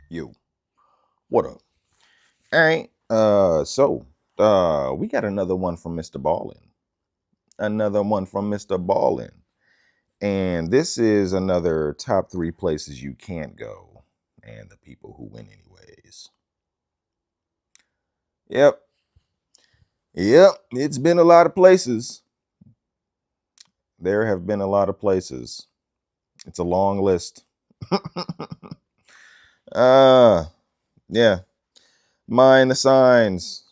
You, what up? All right. We got another one from Mr. Ballin. Another one from Mr. Ballin. And this is another top 3 places you can't go. And the people who win anyways. Yep. It's been a lot of places. There have been a lot of places. It's a long list. Yeah. Mind the signs,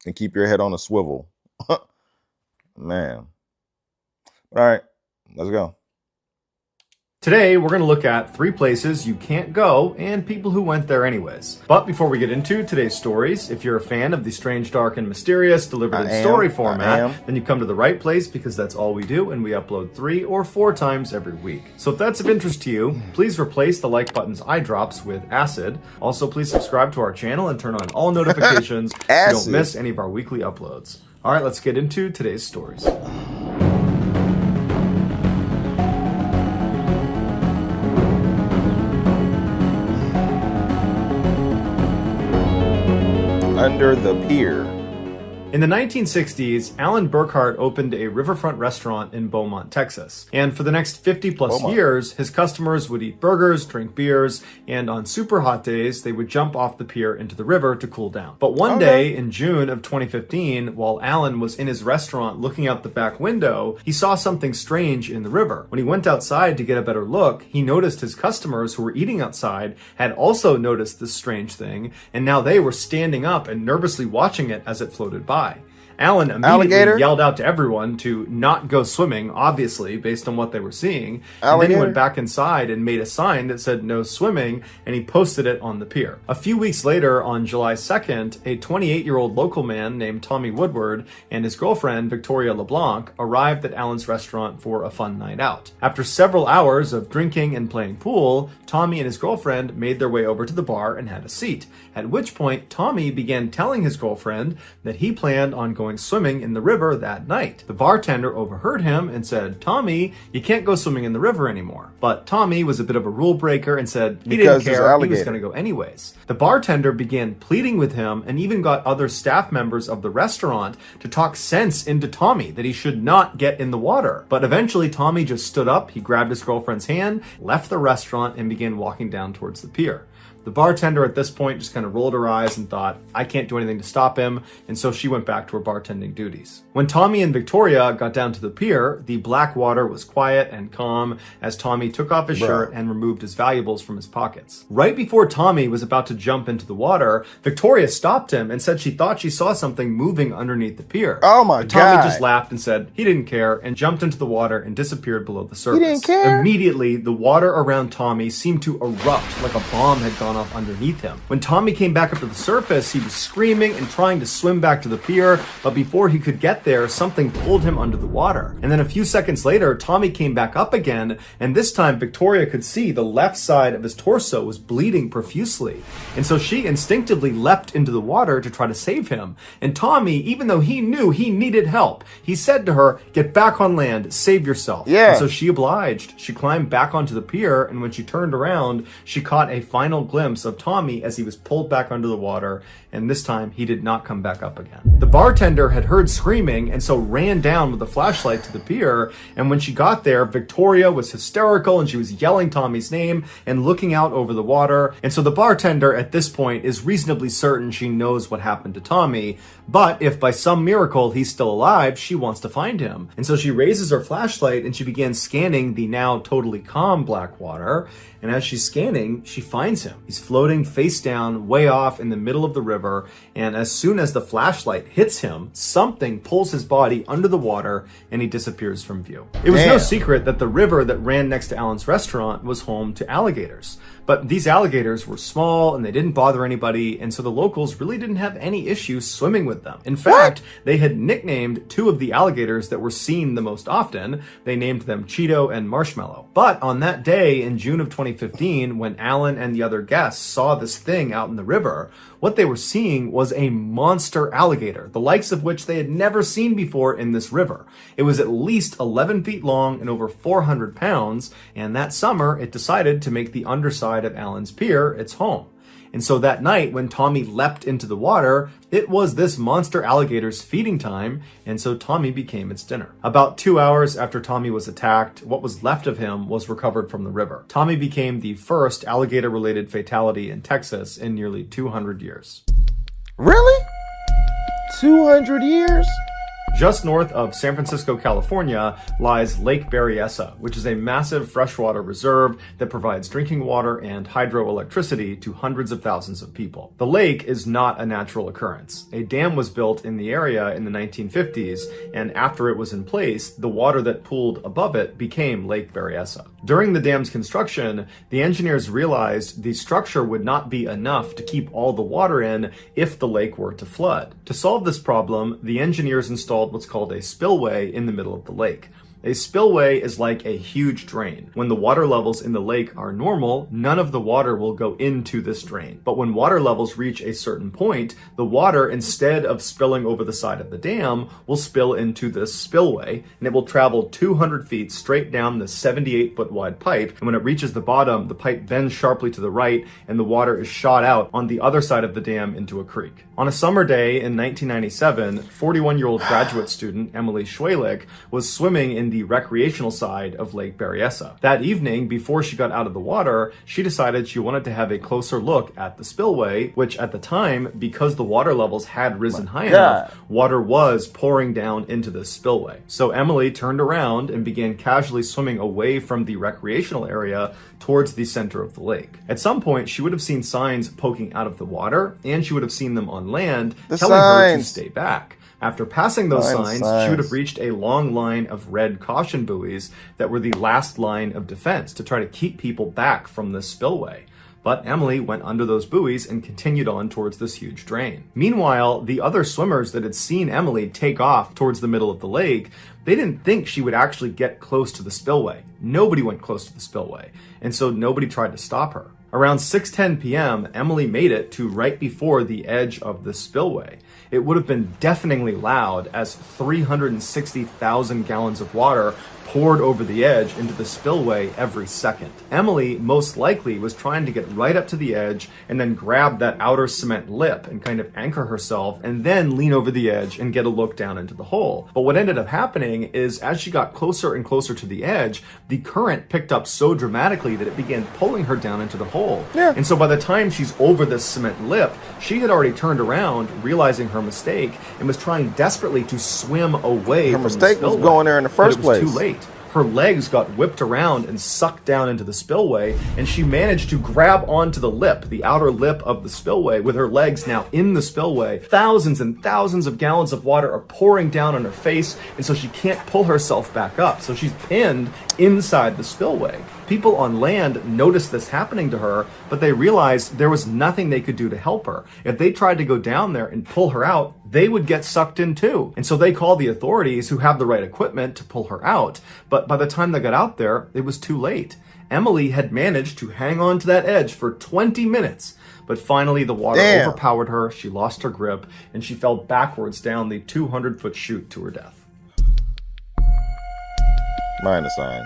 and keep your head on a swivel. Man. All right, let's go. Today, we're going to look at 3 places you can't go and people who went there anyways. But before we get into today's stories, if you're a fan of the strange, dark, and mysterious delivered in story format, then you come to the right place because that's all we do, and we upload 3 or 4 times every week. So if that's of interest to you, please replace the like button's eye drops with acid. Also, please subscribe to our channel and turn on all notifications so you don't miss any of our weekly uploads. All right, let's get into today's stories. Under the Pier. In the 1960s, Alan Burkhart opened a riverfront restaurant in Beaumont, Texas. And for the next 50 plus years, his customers would eat burgers, drink beers, and on super hot days, they would jump off the pier into the river to cool down. But one day in June of 2015, while Alan was in his restaurant looking out the back window, he saw something strange in the river. When he went outside to get a better look, he noticed his customers who were eating outside had also noticed this strange thing, and now they were standing up and nervously watching it as it floated by. Alan immediately yelled out to everyone to not go swimming, obviously, based on what they were seeing. And then he went back inside and made a sign that said no swimming, and he posted it on the pier. A few weeks later, on July 2nd, a 28-year-old local man named Tommy Woodward and his girlfriend, Victoria LeBlanc, arrived at Alan's restaurant for a fun night out. After several hours of drinking and playing pool, Tommy and his girlfriend made their way over to the bar and had a seat, at which point Tommy began telling his girlfriend that he planned on going swimming in the river that night. The bartender overheard him and said, "Tommy, you can't go swimming in the river anymore." But Tommy was a bit of a rule breaker and said he didn't care, he was going to go anyways. The bartender began pleading with him and even got other staff members of the restaurant to talk sense into Tommy that he should not get in the water. But eventually Tommy just stood up, he grabbed his girlfriend's hand, left the restaurant, and began walking down towards the pier. The bartender at this point just kind of rolled her eyes and thought, I can't do anything to stop him, and so she went back to her bartending duties. When Tommy and Victoria got down to the pier, the black water was quiet and calm as Tommy took off his shirt and removed his valuables from his pockets. Right before Tommy was about to jump into the water, Victoria stopped him and said she thought she saw something moving underneath the pier. Oh my God. Tommy just laughed and said he didn't care and jumped into the water and disappeared below the surface. He didn't care? Immediately, the water around Tommy seemed to erupt like a bomb had gone off underneath him. When Tommy came back up to the surface, he was screaming and trying to swim back to the pier, but before he could get there, something pulled him under the water. And then a few seconds later, Tommy came back up again, and this time Victoria could see the left side of his torso was bleeding profusely. And so she instinctively leapt into the water to try to save him. And Tommy, even though he knew he needed help, he said to her, "Get back on land, save yourself." Yeah. And so she obliged. She climbed back onto the pier, and when she turned around, she caught a final glimpse of Tommy as he was pulled back under the water, and this time he did not come back up again. The bartender had heard screaming and so ran down with a flashlight to the pier, and when she got there, Victoria was hysterical and she was yelling Tommy's name and looking out over the water. And so the bartender at this point is reasonably certain she knows what happened to Tommy, but if by some miracle he's still alive, she wants to find him. And so she raises her flashlight and she begins scanning the now totally calm black water, and as she's scanning, she finds him. He's floating face down way off in the middle of the river, and as soon as the flashlight hits him, something pulls his body under the water and he disappears from view. It was no secret that the river that ran next to Alan's restaurant was home to alligators. But these alligators were small and they didn't bother anybody, and so the locals really didn't have any issue swimming with them. In fact, they had nicknamed 2 of the alligators that were seen the most often. They named them Cheeto and Marshmallow. But on that day in June of 2015, when Alan and the other guests saw this thing out in the river, what they were seeing was a monster alligator, the likes of which they had never seen before in this river. It was at least 11 feet long and over 400 pounds, and that summer it decided to make the underside side of Allen's Pier, its home. And so that night, when Tommy leapt into the water, it was this monster alligator's feeding time, and so Tommy became its dinner. About 2 hours after Tommy was attacked, what was left of him was recovered from the river. Tommy became the first alligator-related fatality in Texas in nearly 200 years. Really? 200 years? Just north of San Francisco, California, lies Lake Beressa, which is a massive freshwater reserve that provides drinking water and hydroelectricity to hundreds of thousands of people. The lake is not a natural occurrence. A dam was built in the area in the 1950s, and after it was in place, the water that pooled above it became Lake Beressa. During the dam's construction, the engineers realized the structure would not be enough to keep all the water in if the lake were to flood. To solve this problem, the engineers installed what's called a spillway in the middle of the lake. A spillway is like a huge drain. When the water levels in the lake are normal, none of the water will go into this drain. But when water levels reach a certain point, the water, instead of spilling over the side of the dam, will spill into this spillway, and it will travel 200 feet straight down the 78-foot wide pipe. And when it reaches the bottom, the pipe bends sharply to the right, and the water is shot out on the other side of the dam into a creek. On a summer day in 1997, 41-year-old graduate student Emily Schwalick was swimming in the recreational side of Lake Beressa. That evening, before she got out of the water, she decided she wanted to have a closer look at the spillway, which at the time, because the water levels had risen high enough, water was pouring down into the spillway. So Emily turned around and began casually swimming away from the recreational area towards the center of the lake. At some point, she would have seen signs poking out of the water, and she would have seen them on land telling her to stay back. After passing those signs, she would have reached a long line of red caution buoys that were the last line of defense to try to keep people back from the spillway. But Emily went under those buoys and continued on towards this huge drain. Meanwhile, the other swimmers that had seen Emily take off towards the middle of the lake, they didn't think she would actually get close to the spillway. Nobody went close to the spillway, and so nobody tried to stop her. Around 6:10 p.m., Emily made it to right before the edge of the spillway. It would have been deafeningly loud as 360,000 gallons of water poured over the edge into the spillway every second. Emily most likely was trying to get right up to the edge and then grab that outer cement lip and kind of anchor herself and then lean over the edge and get a look down into the hole. But what ended up happening is as she got closer and closer to the edge, the current picked up so dramatically that it began pulling her down into the hole. And so by the time she's over this cement lip, she had already turned around, realizing her mistake, and was trying desperately to swim away from the spillway. Her mistake was going there in the first place. It was too late. Her legs got whipped around and sucked down into the spillway, and she managed to grab onto the lip, the outer lip of the spillway, with her legs now in the spillway. Thousands and thousands of gallons of water are pouring down on her face, and so she can't pull herself back up. So she's pinned inside the spillway. People on land noticed this happening to her, but they realized there was nothing they could do to help her. If they tried to go down there and pull her out, they would get sucked in too. And so they called the authorities, who have the right equipment, to pull her out. But by the time they got out there, it was too late. Emily had managed to hang on to that edge for 20 minutes. But finally, the water overpowered her, she lost her grip, and she fell backwards down the 200-foot chute to her death. Minus signs.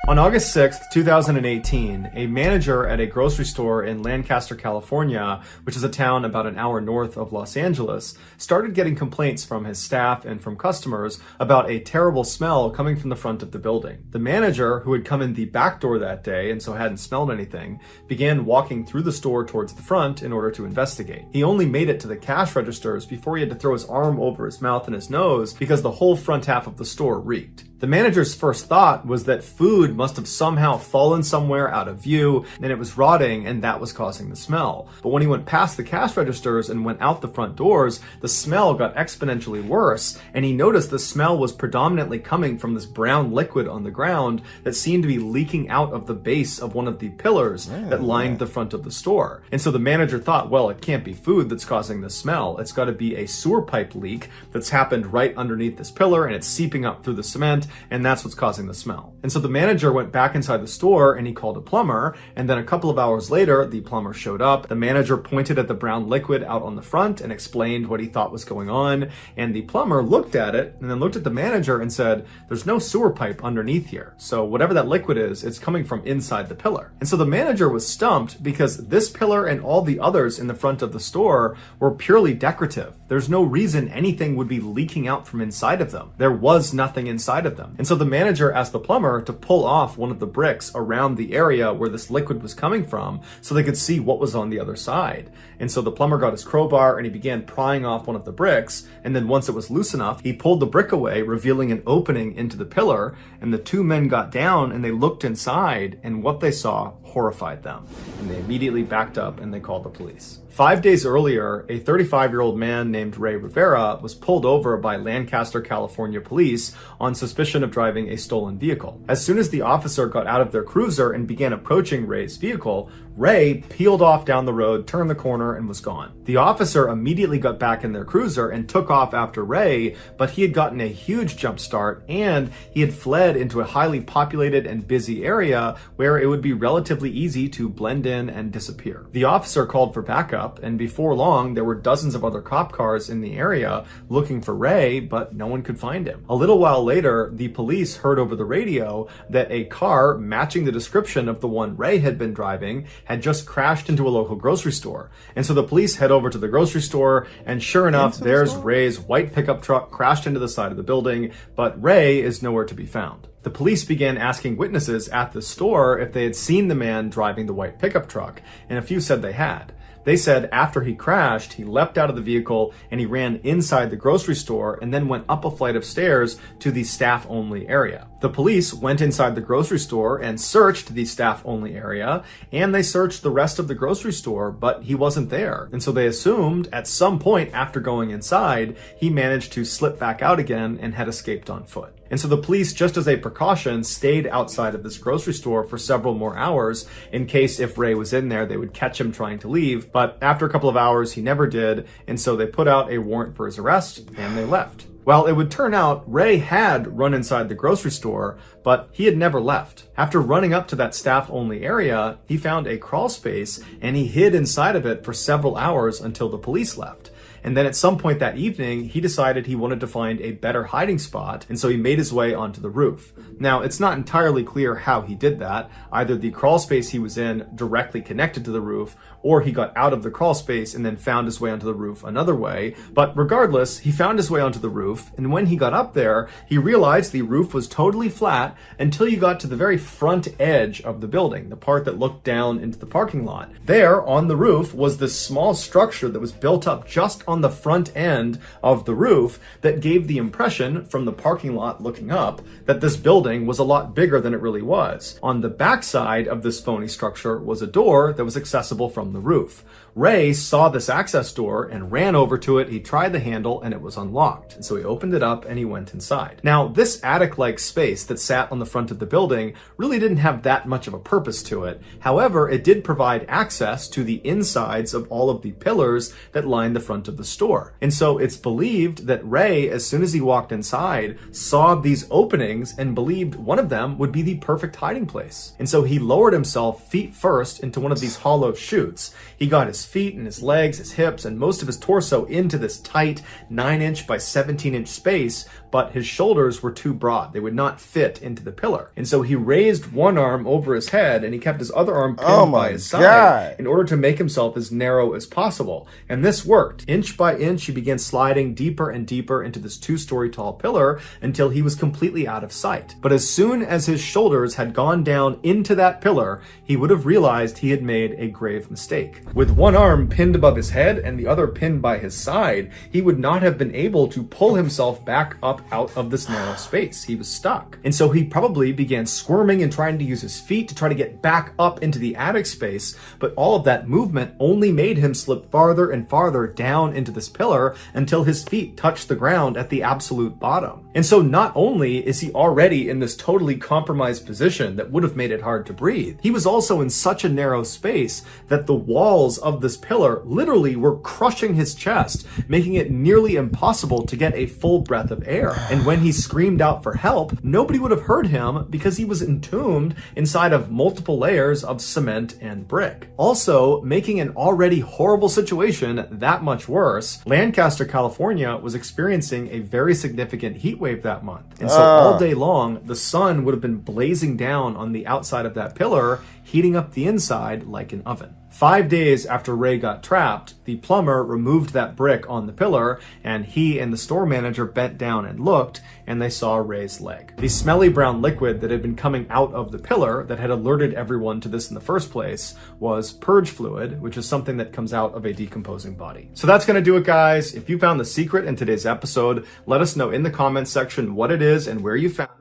On August 6th, 2018, a manager at a grocery store in Lancaster, California, which is a town about an hour north of Los Angeles, started getting complaints from his staff and from customers about a terrible smell coming from the front of the building. The manager, who had come in the back door that day and so hadn't smelled anything, began walking through the store towards the front in order to investigate. He only made it to the cash registers before he had to throw his arm over his mouth and his nose because the whole front half of the store reeked. The manager's first thought was that food must have somehow fallen somewhere out of view and it was rotting, and that was causing the smell. But when he went past the cash registers and went out the front doors, the smell got exponentially worse, and he noticed the smell was predominantly coming from this brown liquid on the ground that seemed to be leaking out of the base of one of the pillars that lined the front of the store. And so the manager thought, well, it can't be food that's causing the smell. It's got to be a sewer pipe leak that's happened right underneath this pillar, and it's seeping up through the cement, and that's what's causing the smell. And so the manager went back inside the store and he called a plumber, and then a couple of hours later, the plumber showed up. The manager pointed at the brown liquid out on the front and explained what he thought was going on, and the plumber looked at it and then looked at the manager and said, "There's no sewer pipe underneath here, so whatever that liquid is, it's coming from inside the pillar." And so the manager was stumped because this pillar and all the others in the front of the store were purely decorative. There's no reason anything would be leaking out from inside of them. There was nothing inside of them. And so the manager asked the plumber to pull off one of the bricks around the area where this liquid was coming from so they could see what was on the other side. And so the plumber got his crowbar and he began prying off one of the bricks, and then once it was loose enough, he pulled the brick away, revealing an opening into the pillar, and the two men got down and they looked inside, and what they saw horrified them. And they immediately backed up and they called the police. 5 days earlier, a 35-year-old man named Ray Rivera was pulled over by Lancaster, California police on suspicion of driving a stolen vehicle. As soon as the officer got out of their cruiser and began approaching Ray's vehicle, Ray peeled off down the road, turned the corner, and was gone. The officer immediately got back in their cruiser and took off after Ray, but he had gotten a huge jump start and he had fled into a highly populated and busy area where it would be relatively easy to blend in and disappear. The officer called for backup, and before long, there were dozens of other cop cars in the area looking for Ray, but no one could find him. A little while later, the police heard over the radio that a car matching the description of the one Ray had been driving had just crashed into a local grocery store. And so the police head over to the grocery store, and sure enough, there's Ray's white pickup truck crashed into the side of the building, but Ray is nowhere to be found. The police began asking witnesses at the store if they had seen the man driving the white pickup truck, and a few said they had. They said after he crashed, he leapt out of the vehicle and he ran inside the grocery store and then went up a flight of stairs to the staff-only area. The police went inside the grocery store and searched the staff-only area, and they searched the rest of the grocery store, but he wasn't there. And so they assumed at some point after going inside, he managed to slip back out again and had escaped on foot. And so the police, just as a precaution, stayed outside of this grocery store for several more hours in case if Ray was in there, they would catch him trying to leave. But after a couple of hours, he never did. And so they put out a warrant for his arrest and they left. Well, it would turn out Ray had run inside the grocery store, but he had never left. After running up to that staff-only area, he found a crawl space and he hid inside of it for several hours until the police left. And then at some point that evening, he decided he wanted to find a better hiding spot, and so he made his way onto the roof. Now, it's not entirely clear how he did that. Either the crawl space he was in directly connected to the roof, or he got out of the crawl space and then found his way onto the roof another way. But regardless, he found his way onto the roof, and when he got up there, he realized the roof was totally flat until you got to the very front edge of the building, the part that looked down into the parking lot. There, on the roof, was this small structure that was built up just on the front end of the roof that gave the impression from the parking lot looking up that this building was a lot bigger than it really was. On the backside of this phony structure was a door that was accessible from the roof. Ray saw this access door and ran over to it. He tried the handle and it was unlocked. And so he opened it up and he went inside. Now, this attic-like space that sat on the front of the building really didn't have that much of a purpose to it. However, it did provide access to the insides of all of the pillars that lined the front of the store. And so it's believed that Ray, as soon as he walked inside, saw these openings and believed one of them would be the perfect hiding place. And so he lowered himself feet first into one of these hollow chutes. He got his feet and his legs, his hips, and most of his torso into this tight 9-inch by 17-inch space, but his shoulders were too broad. They would not fit into the pillar. And so he raised one arm over his head and he kept his other arm pinned by his side in order to make himself as narrow as possible. And this worked. Inch by inch, he began sliding deeper and deeper into this 2-story tall pillar until he was completely out of sight. But as soon as his shoulders had gone down into that pillar, he would have realized he had made a grave mistake. With one arm pinned above his head and the other pinned by his side, he would not have been able to pull himself back up out of this narrow space. He was stuck. And so he probably began squirming and trying to use his feet to try to get back up into the attic space, but all of that movement only made him slip farther and farther down into this pillar until his feet touched the ground at the absolute bottom. And so not only is he already in this totally compromised position that would have made it hard to breathe, he was also in such a narrow space that the walls of this pillar literally were crushing his chest, making it nearly impossible to get a full breath of air. And when he screamed out for help, nobody would have heard him because he was entombed inside of multiple layers of cement and brick. Also, making an already horrible situation that much worse, Lancaster, California was experiencing a very significant heat wave that month. And so all day long, the sun would have been blazing down on the outside of that pillar, heating up the inside like an oven. 5 days after Ray got trapped, the plumber removed that brick on the pillar, and he and the store manager bent down and looked, and they saw Ray's leg. The smelly brown liquid that had been coming out of the pillar that had alerted everyone to this in the first place was purge fluid, which is something that comes out of a decomposing body. So that's going to do it, guys. If you found the secret in today's episode, let us know in the comments section what it is and where you found it.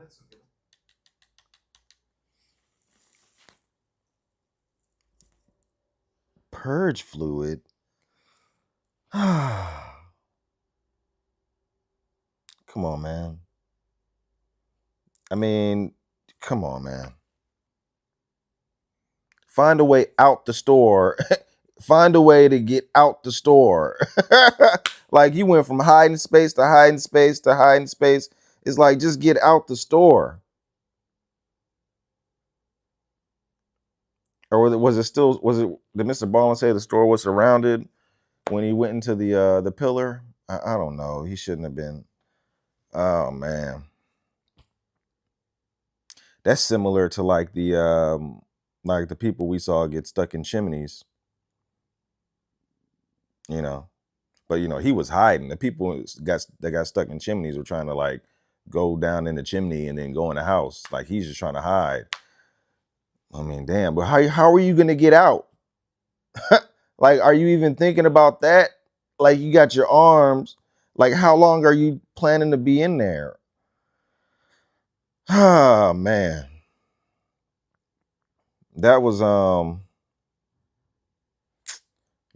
Purge fluid. Come on, man. I mean, come on, man. Find a way out the store. Find a way to get out the store. Like you went from hiding space to hiding space to hiding space. It's like, just get out the store. Or was it did MrBallen say the store was surrounded when he went into the pillar? I don't know. He shouldn't have been. Oh man. That's similar to like the people we saw get stuck in chimneys. You know. But you know, he was hiding. The people that got stuck in chimneys were trying to like go down in the chimney and then go in the house. Like he's just trying to hide. I mean, damn, but how are you gonna get out? Like, are you even thinking about that? Like, you got your arms. Like, how long are you planning to be in there? Ah, man. That was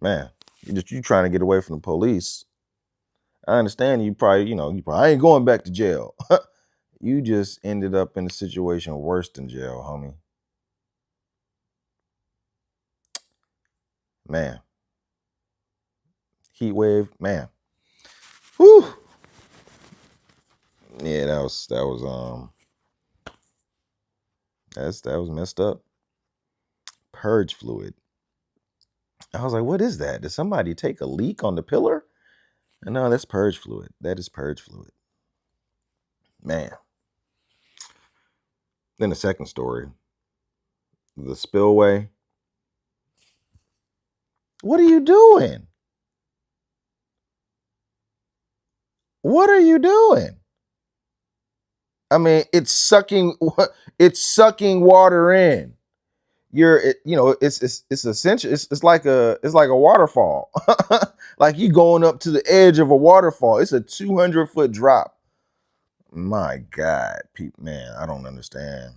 man, you trying to get away from the police. I understand you probably, I ain't going back to jail. You just ended up in a situation worse than jail, homie. Man. Heat wave, man. Whew. Yeah, that was messed up. Purge fluid. I was like, what is that? Did somebody take a leak on the pillar? No, that's purge fluid. That is purge fluid. Man. Then the second story. The spillway. What are you doing? What are you doing? I mean, it's sucking water in. It's essential. It's like a waterfall. Like you going up to the edge of a waterfall. It's a 200-foot drop. My God, man, I don't understand.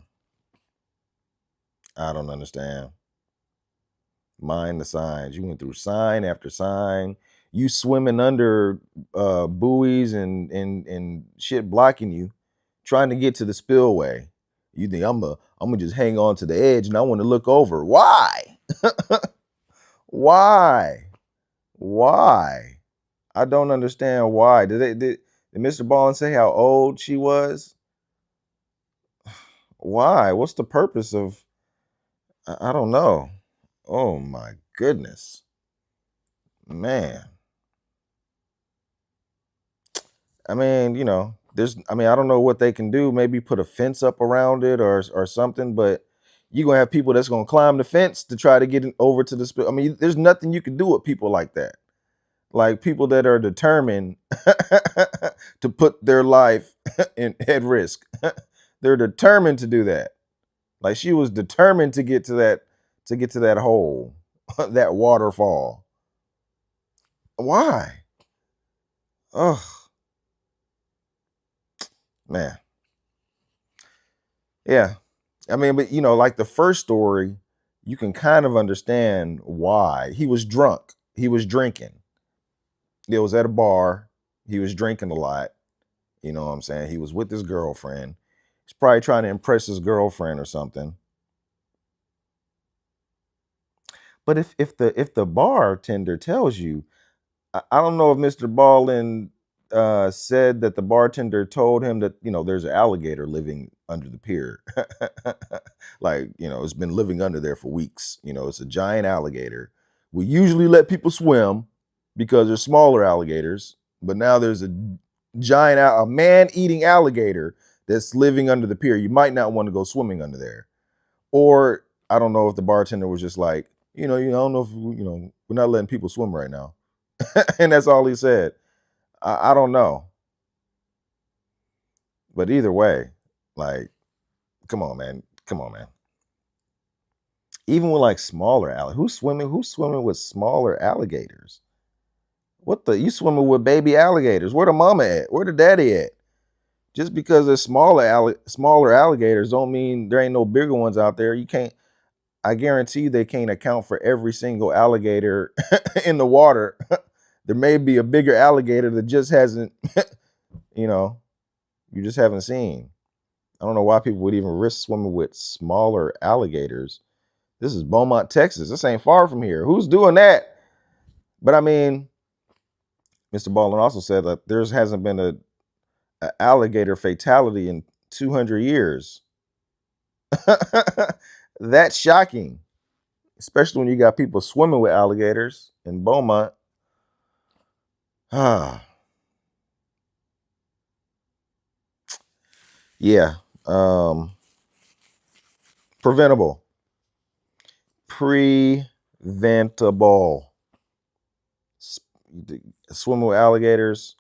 Mind the signs. You went through sign after sign. You swimming under buoys and shit blocking you, trying to get to the spillway. You think I'm gonna just hang on to the edge and I want to look over. Why? Why? I don't understand why. Did MrBallen say how old she was? Why? What's the purpose of? I don't know. Oh my goodness, man. I mean, I don't know what they can do. Maybe put a fence up around it or something. But you're gonna have people that's gonna climb the fence to try to get over to the spill. I mean, there's nothing you can do with people like that. Like people that are determined to put their life at risk. They're determined to do that. Like she was determined to get to that hole, that waterfall. Why? Ugh. Man. Yeah. I mean, but like the first story, you can kind of understand why. He was drunk. He was drinking. It was at a bar. He was drinking a lot. You know what I'm saying? He was with his girlfriend. He's probably trying to impress his girlfriend or something. But if the bartender tells you, I don't know if MrBallen said that the bartender told him that, there's an alligator living under the pier. Like, it's been living under there for weeks. It's a giant alligator. We usually let people swim because there's smaller alligators, but now there's a giant, a man-eating alligator that's living under the pier. You might not want to go swimming under there. Or I don't know if the bartender was just like, I don't know if, we're not letting people swim right now. And that's all he said. I don't know. But either way, like, come on, man. Come on, man. Even with like smaller alligators, who's swimming with smaller alligators? You swimming with baby alligators? Where the mama at? Where the daddy at? Just because there's smaller alligators don't mean there ain't no bigger ones out there. I guarantee you they can't account for every single alligator in the water. There may be a bigger alligator that just hasn't, you just haven't seen. I don't know why people would even risk swimming with smaller alligators. This is Beaumont, Texas. This ain't far from here. Who's doing that? But I mean, MrBallen also said that there hasn't been a alligator fatality in 200 years. That's shocking, especially when you got people swimming with alligators in Beaumont. Yeah. Preventable. Preventable. Swimming with alligators.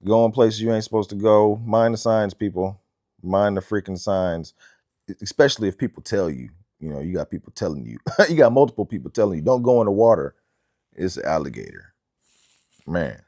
Going places you ain't supposed to go. Mind the signs, people. Mind the freaking signs. Especially if people tell you. You got people telling you. You got multiple people telling you, don't go in the water. It's an alligator. Man.